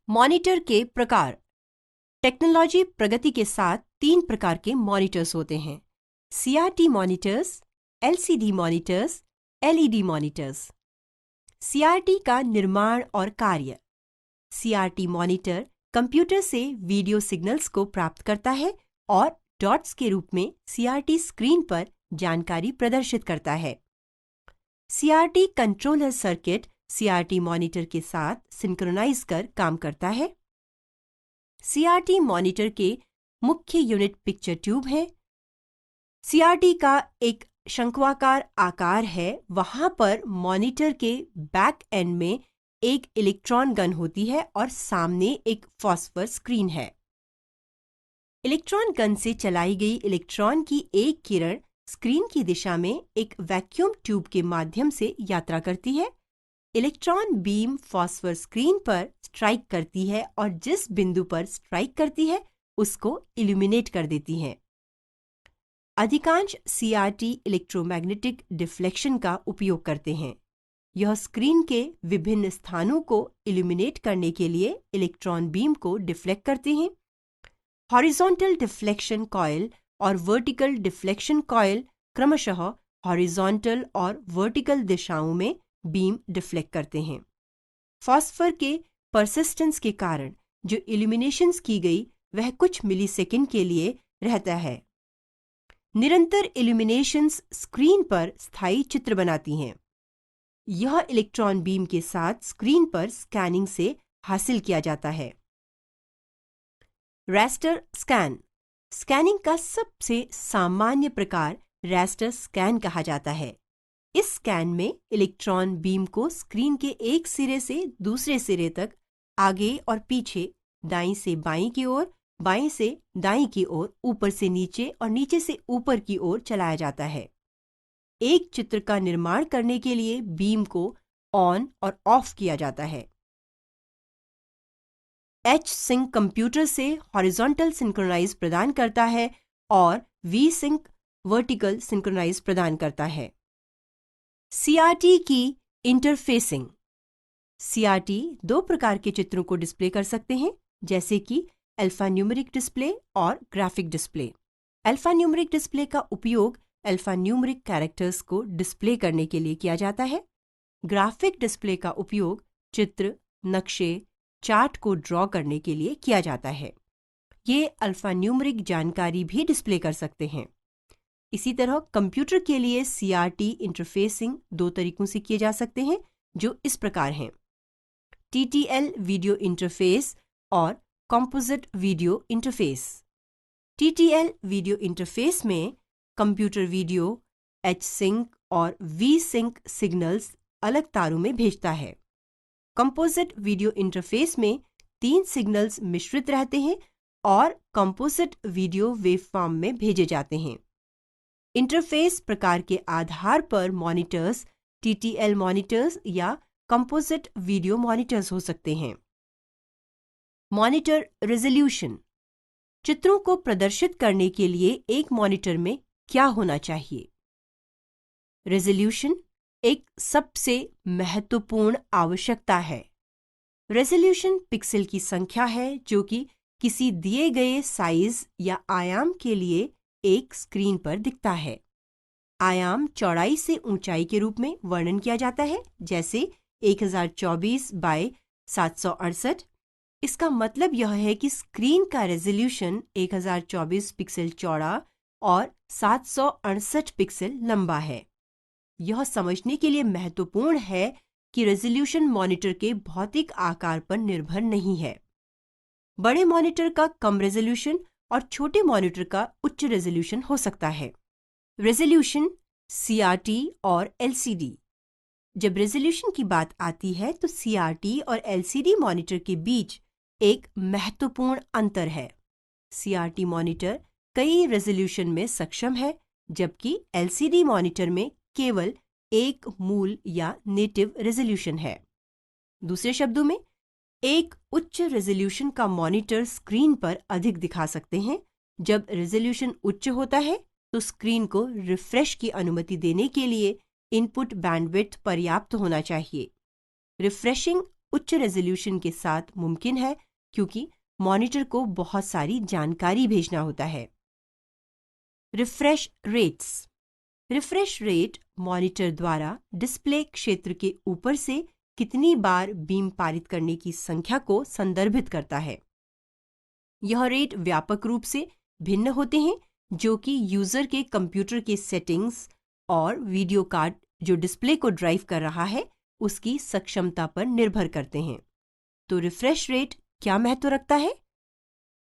Monitor के प्रकार। Technology प्रगति के साथ 3 प्रकार के मॉनिटर्स होते हैं: CRT monitors, LCD monitors, LED monitors. CRT का निर्माण और कार्य। CRT मॉनिटर कंप्यूटर से वीडियो सिग्नल्स को प्राप्त करता है और डॉट्स के रूप में CRT स्क्रीन पर जानकारी प्रदर्शित करता है। CRT controller circuit CRT monitor के साथ सिंक्रोनाइज कर काम करता है। CRT मॉनिटर के मुख्य यूनिट पिक्चर ट्यूब है। CRT का एक शंक्वाकार आकार है, वहां पर मॉनिटर के बैक एंड में एक इलेक्ट्रॉन गन होती है और सामने एक फॉस्फर स्क्रीन है। इलेक्ट्रॉन गन से चलाई गई इलेक्ट्रॉन की एक किरण स्क्रीन की दिशा में एक वैक्यूम ट्यूब के माध्यम से यात्रा करती है। इलेक्ट्रॉन बीम फॉस्फर स्क्रीन पर स्ट्राइक करती है और जिस बिंदु पर स्ट्राइक करती है उसको इल्यूमिनेट कर देती है। अधिकांश CRT इलेक्ट्रोमैग्नेटिक डिफ्लेक्शन का उपयोग करते हैं। यह स्क्रीन के विभिन्न स्थानों को इल्यूमिनेट करने के लिए इलेक्ट्रॉन बीम को डिफ्लेक्ट करते हैं। हॉरिजॉन्टल डिफ्लेक्शन कॉइल और वर्टिकल डिफ्लेक्शन कॉइल क्रमशः हॉरिजॉन्टल और वर्टिकल दिशाओं में बीम डिफ्लेक्ट करते हैं। फॉस्फर के परसिस्टेंस के कारण जो इल्यूमिनेशंस की गई वह कुछ मिलीसेकंड के लिए रहता है। निरंतर इल्यूमिनेशंस स्क्रीन पर स्थायी चित्र बनाती हैं। यह इलेक्ट्रॉन बीम के साथ स्क्रीन पर स्कैनिंग से हासिल किया जाता है। Raster scan. स्कैनिंग का सबसे सामान्य प्रकार रैस्टर स्कैन कहा जाता है। इस स्कैन में इलेक्ट्रॉन बीम को स्क्रीन के एक सिरे से दूसरे सिरे तक आगे और पीछे, दाईं से बाईं की ओर, बाएं से दाईं की ओर, ऊपर से नीचे और नीचे से ऊपर की ओर चलाया जाता है। एक चित्र का निर्माण करने के लिए बीम को ऑन और ऑफ किया जाता है। H-Sync कंप्यूटर से हॉरिजॉन्टल सिंक्रोनाइज प्रदान करता है और V-Sync वर्टिकल सिंक्रोनाइज प्रदान करता है। CRT की इंटरफेसिंग। CRT 2 प्रकार के चित्रों को डिस्प्ले कर सकते हैं, जैसे कि अल्फान्यूमेरिक डिस्प्ले और ग्राफिक डिस्प्ले। अल्फान्यूमेरिक डिस्प्ले का उपयोग अल्फान्यूमेरिक कैरेक्टर्स को डिस्प्ले करने के लिए किया जाता है। ग्राफिक डिस्प्ले का उपयोग चित्र, नक्शे, चार्ट को ड्रॉ करने के लिए किया जाता है। ये अल्फान्यूमेरिक जानकारी भी डिस्प्ले कर सकते हैं। इसी तरह कंप्यूटर के लिए CRT इंटरफेसिंग 2 तरीकों से किए जा सकते हैं, जो इस प्रकार हैं: TTL वीडियो इंटरफेस और composite video interface. TTL video interface में कंप्यूटर वीडियो, H-Sync और V-Sync सिग्नल्स अलग तारों में भेजता है। कंपोजिट वीडियो इंटरफेस में 3 सिग्नल्स मिश्रित रहते हैं और कंपोजिट वीडियो वेवफॉर्म में भेजे जाते हैं। इंटरफेस प्रकार के आधार पर मॉनिटर्स TTL मॉनिटर्स या कंपोजिट वीडियो मॉनिटर्स हो सकते हैं। Monitor resolution. चित्रों को प्रदर्शित करने के लिए एक मॉनिटर में क्या होना चाहिए? रेजोल्यूशन एक सबसे महत्वपूर्ण आवश्यकता है। रेजोल्यूशन पिक्सल की संख्या है जो कि किसी दिए गए साइज या आयाम के लिए एक स्क्रीन पर दिखता है। आयाम चौड़ाई से ऊंचाई के रूप में वर्णन किया जाता है, जैसे 1024 बाय 768। इसका मतलब यह है कि स्क्रीन का रेजोल्यूशन 1024 पिक्सल चौड़ा और 768 पिक्सल लंबा है। यह समझने के लिए महत्वपूर्ण है कि रेजोल्यूशन मॉनिटर के भौतिक आकार पर निर्भर नहीं है। बड़े मॉनिटर का कम रेजोल्यूशन और छोटे मॉनिटर का उच्च रेजोल्यूशन हो सकता है। रेजोल्यूशन CRT और LCD। जब रेजोल्यूशन की बात आती है तो CRT और LCD मॉनिटर के बीच एक महत्वपूर्ण अंतर है। CRT मॉनिटर कई रेजोल्यूशन में सक्षम है, जबकि LCD मॉनिटर में केवल एक मूल या नेटिव रेजोल्यूशन है। दूसरे शब्दों में, एक उच्च रेजोल्यूशन का मॉनिटर स्क्रीन पर अधिक दिखा सकते हैं। जब रेजोल्यूशन उच्च होता है तो स्क्रीन को रिफ्रेश की अनुमति देने के लिए इनपुट बैंडविड्थ पर्याप्त होना चाहिए। रिफ्रेशिंग उच्च रेजोल्यूशन के साथ मुमकिन है क्योंकि मॉनिटर को बहुत सारी जानकारी भेजना होता है। रिफ्रेश रेट मॉनिटर द्वारा डिस्प्ले क्षेत्र के ऊपर से कितनी बार बीम पारित करने की संख्या को संदर्भित करता है। यह रेट व्यापक रूप से भिन्न होते हैं जो कि यूजर के कंप्यूटर के सेटिंग्स और वीडियो कार्ड जो डिस्प्ले को ड्राइव कर रहा है उसकी सक्षमता पर निर्भर करते हैं। तो रिफ्रेश रेट क्या महत्व रखता है?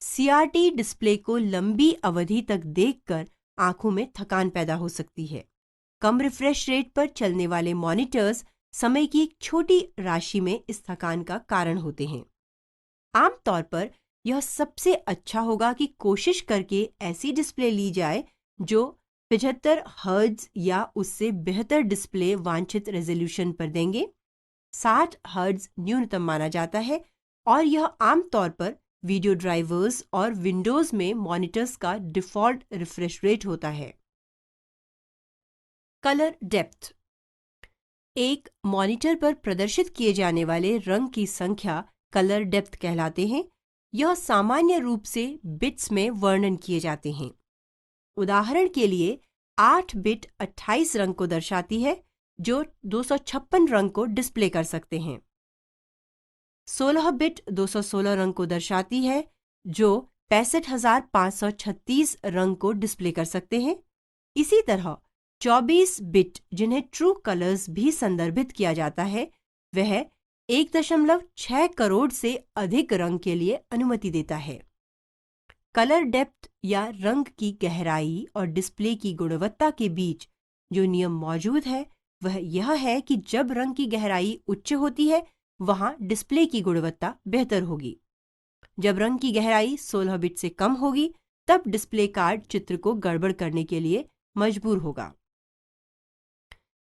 सीआरटी डिस्प्ले को लंबी अवधि तक देखकर आंखों में थकान पैदा हो सकती है। कम रिफ्रेश रेट पर चलने वाले मॉनिटर्स समय की एक छोटी राशि में इस थकान का कारण होते हैं। आमतौर पर यह सबसे अच्छा होगा कि कोशिश करके ऐसी डिस्प्ले ली जाए जो 75 हर्ट्ज या उससे बेहतर डिस्प्ले वांछित रेजोल्यूशन पर देंगे। 60 हर्ट्ज न्यूनतम माना जाता है और यह आमतौर पर वीडियो ड्राइवर्स और विंडोज में मॉनिटर्स का डिफ़ॉल्ट रिफ्रेश रेट होता है। कलर डेप्थ एक मॉनिटर पर प्रदर्शित किए जाने वाले रंग की संख्या कलर डेप्थ कहलाते हैं। यह सामान्य रूप से बिट्स में वर्णन किए जाते हैं। उदाहरण के लिए 8 बिट 28 रंग को दर्शाती है जो 256 रंग को डिस्प्ले कर सकते हैं। 16 बिट 216 रंग को दर्शाती है जो 65,536 रंग को डिस्प्ले कर सकते हैं। इसी तरह 24 बिट जिन्हें ट्रू कलर्स भी संदर्भित किया जाता है वह 1.6 करोड़ से अधिक रंग के लिए अनुमति देता है। कलर डेप्थ या रंग की गहराई और डिस्प्ले की गुणवत्ता के बीच जो नियम मौजूद है वह यह है कि जब रंग की गहराई उच्च होती है वहां डिस्प्ले की गुणवत्ता बेहतर होगी। जब रंग की गहराई 16 बिट से कम होगी तब डिस्प्ले कार्ड चित्र को गड़बड़ करने के लिए मजबूर होगा।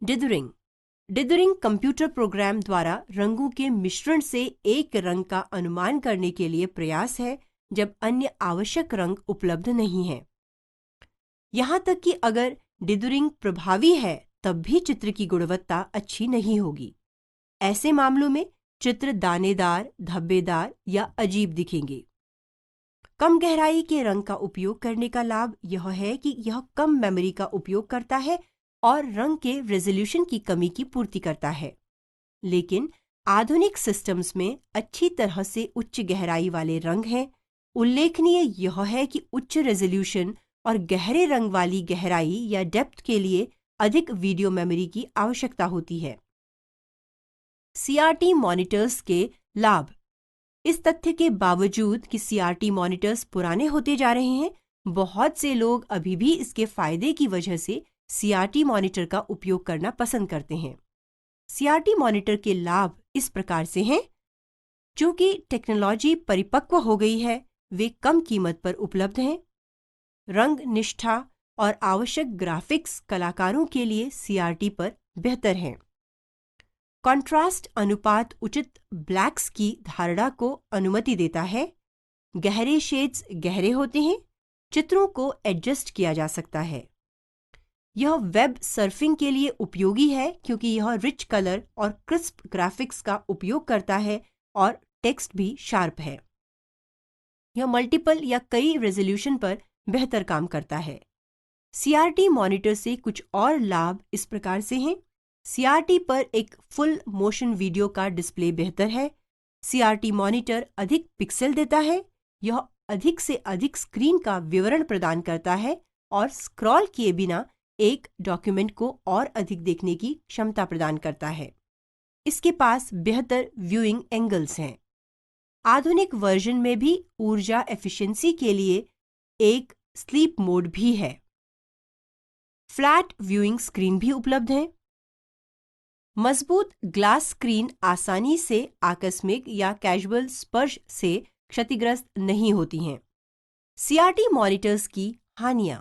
डिथरिंग कंप्यूटर प्रोग्राम द्वारा रंगों के मिश्रण से एक रंग का अनुमान करने के लिए प्रयास है जब अन्य आवश्यक रंग उपलब्ध नहीं है। यहां तक कि अगर डिथरिंग प्रभावी है तब भी चित्र की गुणवत्ता अच्छी नहीं होगी। ऐसे मामलों में चित्र दानेदार, धब्बेदार या अजीब दिखेंगे। कम गहराई के रंग का उपयोग करने का लाभ यह है कि यह कम मेमोरी का उपयोग करता है और रंग के रेजोल्यूशन की कमी की पूर्ति करता है। लेकिन आधुनिक सिस्टम्स में अच्छी तरह से उच्च गहराई वाले रंग हैं। उल्लेखनीय यह है कि उच्च रेजोल्यूशन और गहरे रंग वाली गहराई या डेप्थ के लिए अधिक वीडियो मेमोरी की आवश्यकता होती है। सीआरटी मॉनिटर्स के लाभ। इस तथ्य के बावजूद कि सीआरटी मॉनिटर्स पुराने होते जा रहे हैं, बहुत से लोग अभी भी इसके फायदे की वजह से सीआरटी मॉनिटर का उपयोग करना पसंद करते हैं। सीआरटी मॉनिटर के लाभ इस प्रकार से हैं। चूंकि टेक्नोलॉजी परिपक्व हो गई है, वे कम कीमत पर उपलब्ध हैं। रंग निष्ठा और आवश्यक ग्राफिक्स कलाकारों के लिए सीआरटी पर बेहतर हैं। कॉन्ट्रास्ट अनुपात उचित ब्लैक्स की धारणा को अनुमति देता है। गहरे शेड्स गहरे होते हैं। चित्रों को एडजस्ट किया जा सकता है। यह वेब सर्फिंग के लिए उपयोगी है क्योंकि यह रिच कलर और क्रिस्प ग्राफिक्स का उपयोग करता है और टेक्स्ट भी शार्प है। यह मल्टीपल या कई रेजोल्यूशन पर बेहतर काम करता है। सीआरटी मॉनिटर से कुछ और लाभ इस प्रकार से हैं। सीआरटी पर एक फुल मोशन वीडियो का डिस्प्ले बेहतर है। सीआरटी मॉनिटर अधिक पिक्सल देता है। यह अधिक से अधिक स्क्रीन का विवरण प्रदान करता है और स्क्रॉल किए बिना एक डॉक्यूमेंट को और अधिक देखने की क्षमता प्रदान करता है। इसके पास बेहतर व्यूइंग एंगल्स हैं। आधुनिक वर्जन में भी ऊर्जा एफिशिएंसी के लिए एक स्लीप मोड भी है। फ्लैट व्यूइंग स्क्रीन भी उपलब्ध है। मजबूत ग्लास स्क्रीन आसानी से आकस्मिक या कैजुअल स्पर्श से क्षतिग्रस्त नहीं होती हैं। सीआरटी मॉनिटर्स की हानियां।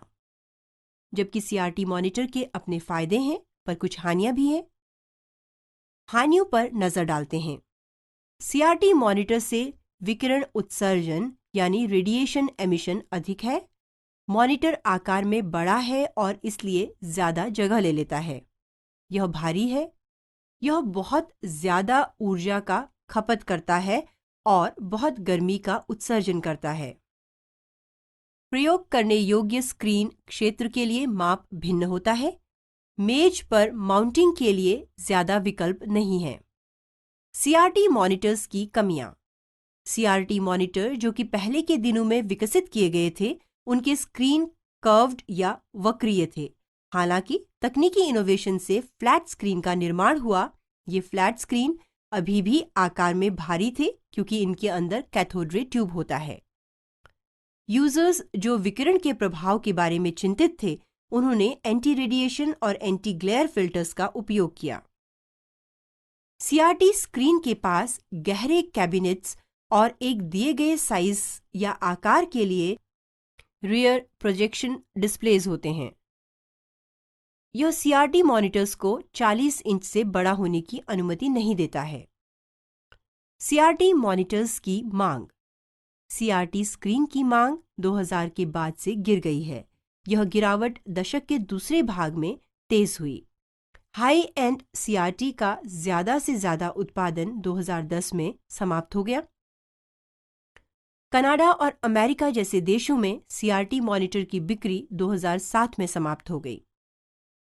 जबकि सीआरटी मॉनिटर के अपने फायदे हैं, पर कुछ हानियां भी हैं। हानियों पर नजर डालते हैं। सीआरटी मॉनिटर से विकिरण उत्सर्जन यानी रेडिएशन एमिशन अधिक है। मॉनिटर आकार में बड़ा है और इसलिए ज्यादा जगह ले लेता है। यह भारी है। यह बहुत ज्यादा ऊर्जा का खपत करता है और बहुत गर्मी का उत्सर्जन करता है। प्रयोग करने योग्य स्क्रीन क्षेत्र के लिए माप भिन्न होता है। मेज पर माउंटिंग के लिए ज्यादा विकल्प नहीं है। CRT मॉनिटर्स की कमियां। CRT मॉनिटर जो कि पहले के दिनों में विकसित किए गए थे, उनके स्क्रीन कर्व्ड या वक्रीय थे। हालांकि तकनीकी इनोवेशन से फ्लैट स्क्रीन का निर्माण हुआ। ये फ्लैट स्क्रीन अभी भी आकार में भारी थे क्योंकि इनके अंदर कैथोड रे ट्यूब होता है। यूजर्स जो विकिरण के प्रभाव के बारे में चिंतित थे, उन्होंने एंटी रेडिएशन और एंटी ग्लेयर फिल्टर्स का उपयोग किया। CRT स्क्रीन के पास गहरे कैबिनेट्स और एक दिए गए साइज या आकार के लिए रियर प्रोजेक्शन डिस्प्लेज होते हैं। यह CRT मॉनिटर्स को 40 इंच से बड़ा होने की अनुमति नहीं देता है। CRT मॉनिटर्स की मांग। CRT स्क्रीन की मांग 2000 के बाद से गिर गई है। यह गिरावट दशक के दूसरे भाग में तेज हुई। हाई एंड CRT का ज्यादा से ज्यादा उत्पादन 2010 में समाप्त हो गया। कनाडा और अमेरिका जैसे देशों में CRT मॉनिटर की बिक्री 2007 में समाप्त हो गई।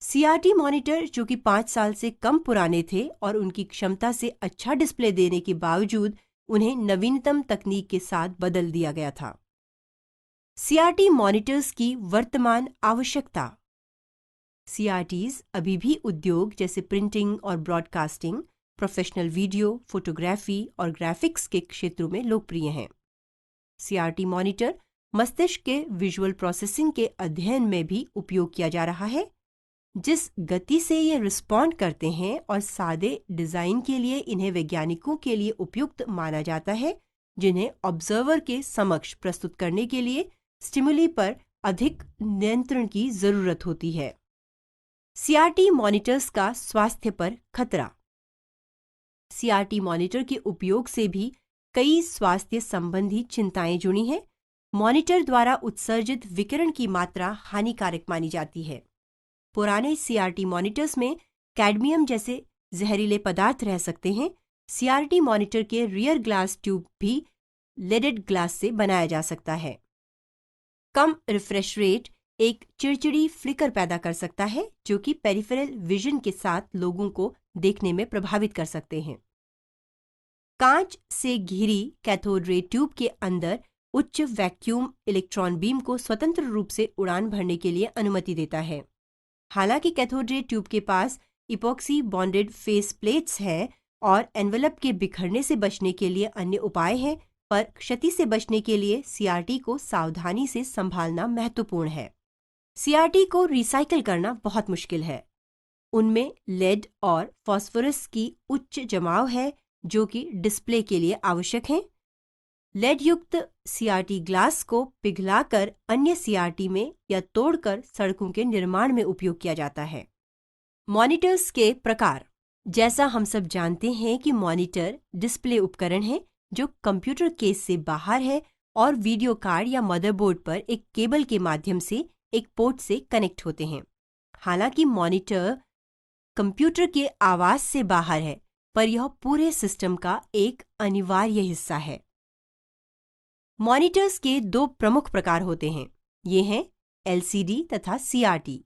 CRT मॉनिटर जो कि 5 साल से कम पुराने थे और उनकी क्षमता से अच्छा डिस्प्ले देने के बावजूद उन्हें नवीनतम तकनीक के साथ बदल दिया गया था। CRT मॉनिटर्स की वर्तमान आवश्यकता। CRTs अभी भी उद्योग जैसे प्रिंटिंग और ब्रॉडकास्टिंग, प्रोफेशनल वीडियो, फोटोग्राफी और ग्राफिक्स के क्षेत्रों में लोकप्रिय हैं। CRT मॉनिटर मस्तिष्क के विजुअल प्रोसेसिंग के अध्ययन में भी उपयोग किया जा रहा है। जिस गति से ये रिस्पॉन्ड करते हैं और सादे डिजाइन के लिए इन्हें वैज्ञानिकों के लिए उपयुक्त माना जाता है, जिन्हें ऑब्जर्वर के समक्ष प्रस्तुत करने के लिए स्टिमुली पर अधिक नियंत्रण की जरूरत होती है। CRT मॉनिटर्स का स्वास्थ्य पर खतरा। CRT मॉनिटर के उपयोग से भी कई स्वास्थ्य संबंधी चिंताएं जुड़ी हैं। मॉनिटर द्वारा उत्सर्जित विकिरण की मात्रा हानिकारक मानी जाती है। पुराने CRT मॉनिटर्स में कैडमियम जैसे जहरीले पदार्थ रह सकते हैं। CRT मॉनिटर के रियर ग्लास ट्यूब भी लेडेड ग्लास से बनाया जा सकता है। कम रिफ्रेश रेट एक चिड़चिड़ी फ्लिकर पैदा कर सकता है जो कि पेरिफेरल विजन के साथ लोगों को देखने में प्रभावित कर सकते हैं। कांच से घिरी कैथोड रे ट्यूब के अंदर उच्च वैक्यूम इलेक्ट्रॉन बीम को स्वतंत्र रूप से उड़ान भरने के लिए अनुमति देता है। हालांकि कैथोड रे ट्यूब के पास इपॉक्सी बॉन्डेड फेस प्लेट्स हैं और एनवेलप के बिखरने से बचने के लिए अन्य उपाय हैं, पर क्षति से बचने के लिए CRT को सावधानी से संभालना महत्वपूर्ण है। CRT को रिसाइकल करना बहुत मुश्किल है। उनमें लेड और फास्फोरस की उच्च जमाव है जो कि डिस्प्ले के लिए आवश्यक हैं। लेड युक्त CRT ग्लास को पिघलाकर अन्य CRT में या तोड़कर सड़कों के निर्माण में उपयोग किया जाता है। मॉनिटर्स के प्रकार। जैसा हम सब जानते हैं कि मॉनिटर डिस्प्ले उपकरण है जो कंप्यूटर केस से बाहर है और वीडियो कार्ड या मदरबोर्ड पर एक केबल के माध्यम से एक पोर्ट से कनेक्ट होते हैं। हालांकि मॉनिटर कंप्यूटर के आवाज से बाहर है, पर यह पूरे सिस्टम का एक अनिवार्य हिस्सा है। मॉनिटर्स के 2 प्रमुख प्रकार होते हैं। ये हैं LCD तथा CRT।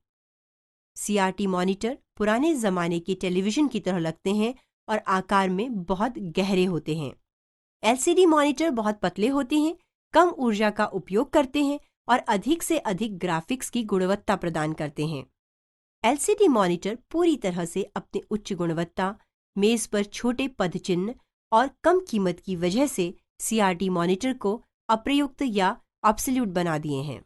CRT मॉनिटर पुराने जमाने के टेलीविजन की तरह लगते हैं और आकार में बहुत गहरे होते हैं। LCD मॉनिटर बहुत पतले होते हैं, कम ऊर्जा का उपयोग करते हैं और अधिक से अधिक ग्राफिक्स की गुणवत्ता प्रदान करते हैं। LCD मॉनिटर पूरी तरह से अपनी उच्च गुणवत्ता, मेज पर छोटे पदचिह्न और कम कीमत की वजह से CRT मॉनिटर को अप्रयुक्त या ऑब्सोल्यूट बना दिए हैं।